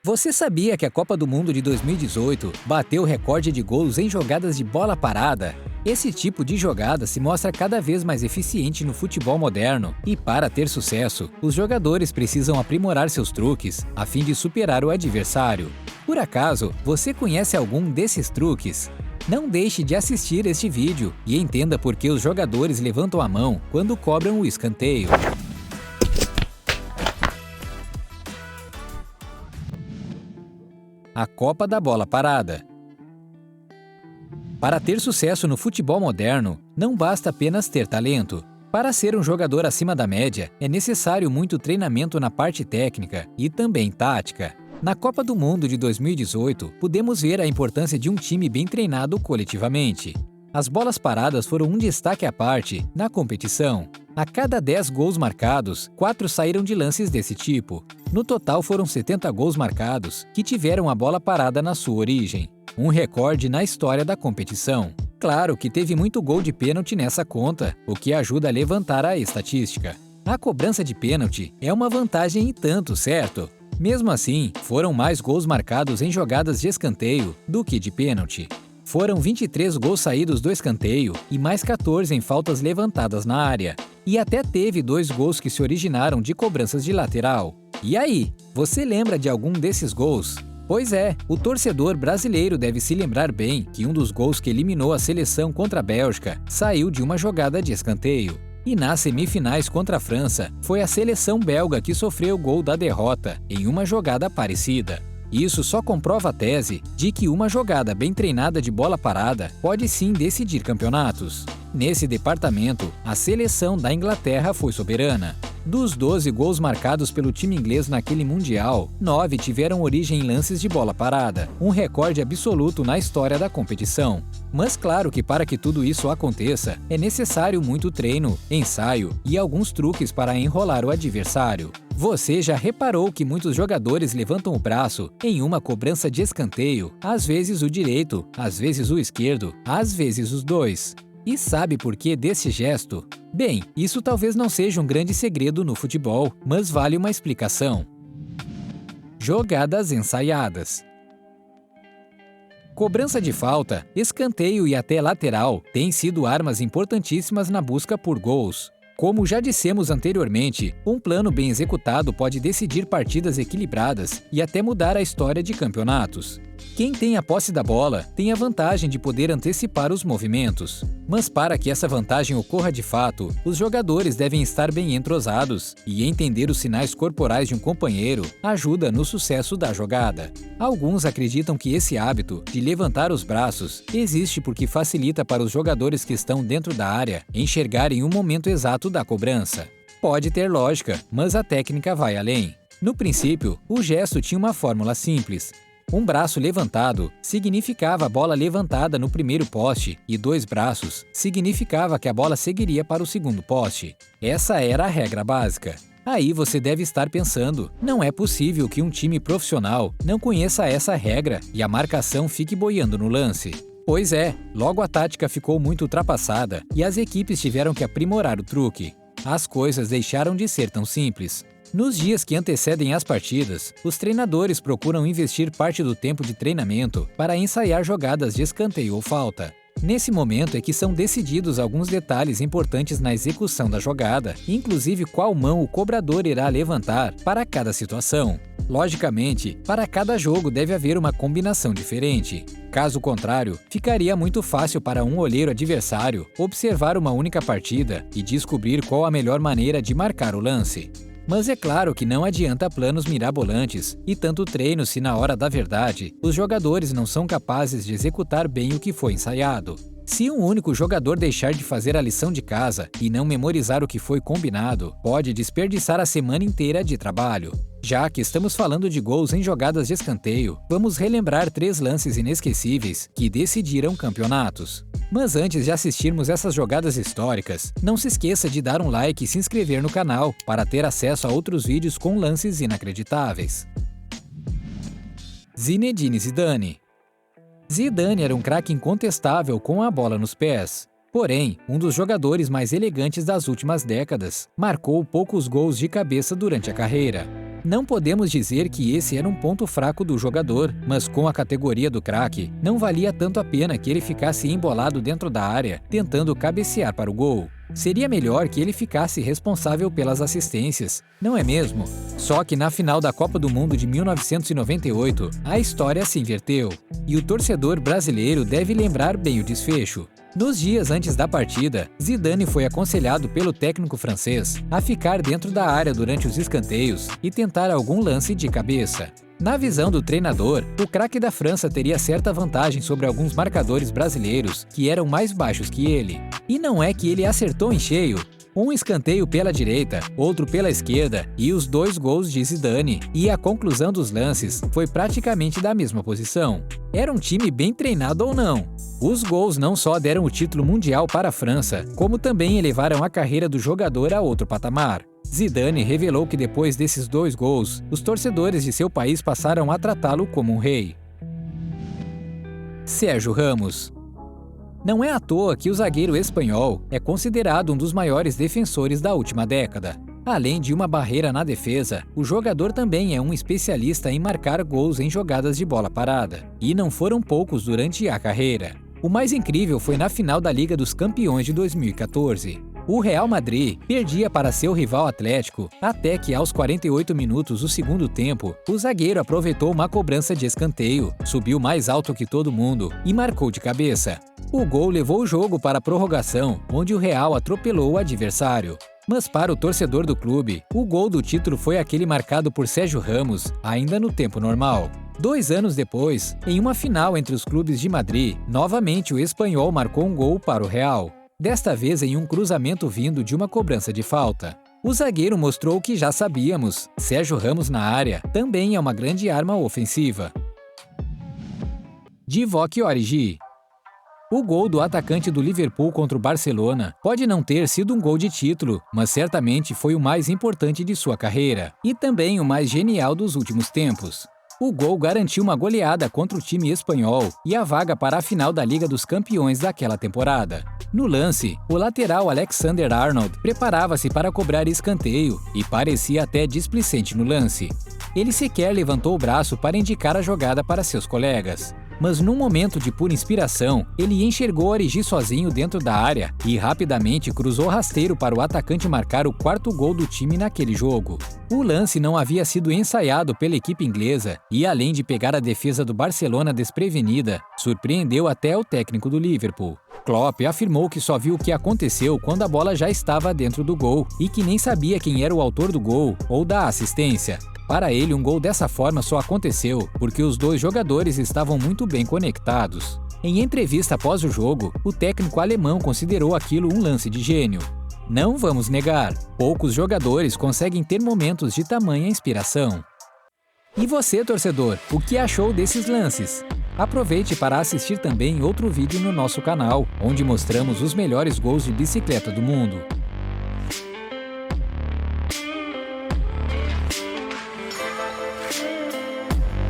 Você sabia que a Copa do Mundo de 2018 bateu o recorde de gols em jogadas de bola parada? Esse tipo de jogada se mostra cada vez mais eficiente no futebol moderno e, para ter sucesso, os jogadores precisam aprimorar seus truques a fim de superar o adversário. Por acaso, você conhece algum desses truques? Não deixe de assistir este vídeo e entenda por que os jogadores levantam a mão quando cobram o escanteio. A Copa da Bola Parada. Para ter sucesso no futebol moderno, não basta apenas ter talento. Para ser um jogador acima da média, é necessário muito treinamento na parte técnica e também tática. Na Copa do Mundo de 2018, podemos ver a importância de um time bem treinado coletivamente. As bolas paradas foram um destaque à parte na competição. A cada 10 gols marcados, 4 saíram de lances desse tipo. No total foram 70 gols marcados, que tiveram a bola parada na sua origem. Um recorde na história da competição. Claro que teve muito gol de pênalti nessa conta, o que ajuda a levantar a estatística. A cobrança de pênalti é uma vantagem e tanto, certo? Mesmo assim, foram mais gols marcados em jogadas de escanteio do que de pênalti. Foram 23 gols saídos do escanteio e mais 14 em faltas levantadas na área. E até teve 2 gols que se originaram de cobranças de lateral. E aí, você lembra de algum desses gols? Pois é, o torcedor brasileiro deve se lembrar bem que um dos gols que eliminou a seleção contra a Bélgica saiu de uma jogada de escanteio. E nas semifinais contra a França, foi a seleção belga que sofreu o gol da derrota em uma jogada parecida. Isso só comprova a tese de que uma jogada bem treinada de bola parada pode sim decidir campeonatos. Nesse departamento, a seleção da Inglaterra foi soberana. Dos 12 gols marcados pelo time inglês naquele Mundial, 9 tiveram origem em lances de bola parada, um recorde absoluto na história da competição. Mas claro que para que tudo isso aconteça, é necessário muito treino, ensaio e alguns truques para enrolar o adversário. Você já reparou que muitos jogadores levantam o braço em uma cobrança de escanteio, às vezes o direito, às vezes o esquerdo, às vezes os dois. E sabe por que desse gesto? Bem, isso talvez não seja um grande segredo no futebol, mas vale uma explicação. Jogadas ensaiadas. Cobrança de falta, escanteio e até lateral têm sido armas importantíssimas na busca por gols. Como já dissemos anteriormente, um plano bem executado pode decidir partidas equilibradas e até mudar a história de campeonatos. Quem tem a posse da bola tem a vantagem de poder antecipar os movimentos. Mas para que essa vantagem ocorra de fato, os jogadores devem estar bem entrosados e entender os sinais corporais de um companheiro ajuda no sucesso da jogada. Alguns acreditam que esse hábito de levantar os braços existe porque facilita para os jogadores que estão dentro da área enxergarem o momento exato da cobrança. Pode ter lógica, mas a técnica vai além. No princípio, o gesto tinha uma fórmula simples. Um braço levantado significava a bola levantada no primeiro poste e 2 braços significava que a bola seguiria para o segundo poste. Essa era a regra básica. Aí você deve estar pensando, não é possível que um time profissional não conheça essa regra e a marcação fique boiando no lance. Pois é, logo a tática ficou muito ultrapassada e as equipes tiveram que aprimorar o truque. As coisas deixaram de ser tão simples. Nos dias que antecedem as partidas, os treinadores procuram investir parte do tempo de treinamento para ensaiar jogadas de escanteio ou falta. Nesse momento é que são decididos alguns detalhes importantes na execução da jogada, inclusive qual mão o cobrador irá levantar para cada situação. Logicamente, para cada jogo deve haver uma combinação diferente. Caso contrário, ficaria muito fácil para um olheiro adversário observar uma única partida e descobrir qual a melhor maneira de marcar o lance. Mas é claro que não adianta planos mirabolantes e tanto treino se na hora da verdade os jogadores não são capazes de executar bem o que foi ensaiado. Se um único jogador deixar de fazer a lição de casa e não memorizar o que foi combinado, pode desperdiçar a semana inteira de trabalho. Já que estamos falando de gols em jogadas de escanteio, vamos relembrar 3 lances inesquecíveis que decidiram campeonatos. Mas antes de assistirmos essas jogadas históricas, não se esqueça de dar um like e se inscrever no canal para ter acesso a outros vídeos com lances inacreditáveis. Zinedine Zidane. Zidane era um craque incontestável com a bola nos pés. Porém, um dos jogadores mais elegantes das últimas décadas, marcou poucos gols de cabeça durante a carreira. Não podemos dizer que esse era um ponto fraco do jogador, mas com a categoria do craque, não valia tanto a pena que ele ficasse embolado dentro da área, tentando cabecear para o gol. Seria melhor que ele ficasse responsável pelas assistências, não é mesmo? Só que na final da Copa do Mundo de 1998, a história se inverteu, e o torcedor brasileiro deve lembrar bem o desfecho. Nos dias antes da partida, Zidane foi aconselhado pelo técnico francês a ficar dentro da área durante os escanteios e tentar algum lance de cabeça. Na visão do treinador, o craque da França teria certa vantagem sobre alguns marcadores brasileiros que eram mais baixos que ele. E não é que ele acertou em cheio. Um escanteio pela direita, outro pela esquerda e os 2 gols de Zidane, e a conclusão dos lances foi praticamente da mesma posição. Era um time bem treinado ou não? Os gols não só deram o título mundial para a França, como também elevaram a carreira do jogador a outro patamar. Zidane revelou que depois desses 2 gols, os torcedores de seu país passaram a tratá-lo como um rei. Sérgio Ramos. Não é à toa que o zagueiro espanhol é considerado um dos maiores defensores da última década. Além de uma barreira na defesa, o jogador também é um especialista em marcar gols em jogadas de bola parada. E não foram poucos durante a carreira. O mais incrível foi na final da Liga dos Campeões de 2014. O Real Madrid perdia para seu rival Atlético, até que aos 48 minutos do segundo tempo, o zagueiro aproveitou uma cobrança de escanteio, subiu mais alto que todo mundo e marcou de cabeça. O gol levou o jogo para a prorrogação, onde o Real atropelou o adversário. Mas para o torcedor do clube, o gol do título foi aquele marcado por Sérgio Ramos, ainda no tempo normal. 2 anos depois, em uma final entre os clubes de Madrid, novamente o espanhol marcou um gol para o Real. Desta vez em um cruzamento vindo de uma cobrança de falta. O zagueiro mostrou o que já sabíamos: Sérgio Ramos na área também é uma grande arma ofensiva. Divock Origi. O gol do atacante do Liverpool contra o Barcelona pode não ter sido um gol de título, mas certamente foi o mais importante de sua carreira, e também o mais genial dos últimos tempos. O gol garantiu uma goleada contra o time espanhol e a vaga para a final da Liga dos Campeões daquela temporada. No lance, o lateral Alexander-Arnold preparava-se para cobrar escanteio e parecia até displicente no lance. Ele sequer levantou o braço para indicar a jogada para seus colegas. Mas num momento de pura inspiração, ele enxergou Origi sozinho dentro da área e rapidamente cruzou rasteiro para o atacante marcar o 4º gol do time naquele jogo. O lance não havia sido ensaiado pela equipe inglesa e, além de pegar a defesa do Barcelona desprevenida, surpreendeu até o técnico do Liverpool. Klopp afirmou que só viu o que aconteceu quando a bola já estava dentro do gol e que nem sabia quem era o autor do gol ou da assistência. Para ele, um gol dessa forma só aconteceu porque os 2 jogadores estavam muito bem conectados. Em entrevista após o jogo, o técnico alemão considerou aquilo um lance de gênio. Não vamos negar, poucos jogadores conseguem ter momentos de tamanha inspiração. E você, torcedor, o que achou desses lances? Aproveite para assistir também outro vídeo no nosso canal, onde mostramos os melhores gols de bicicleta do mundo.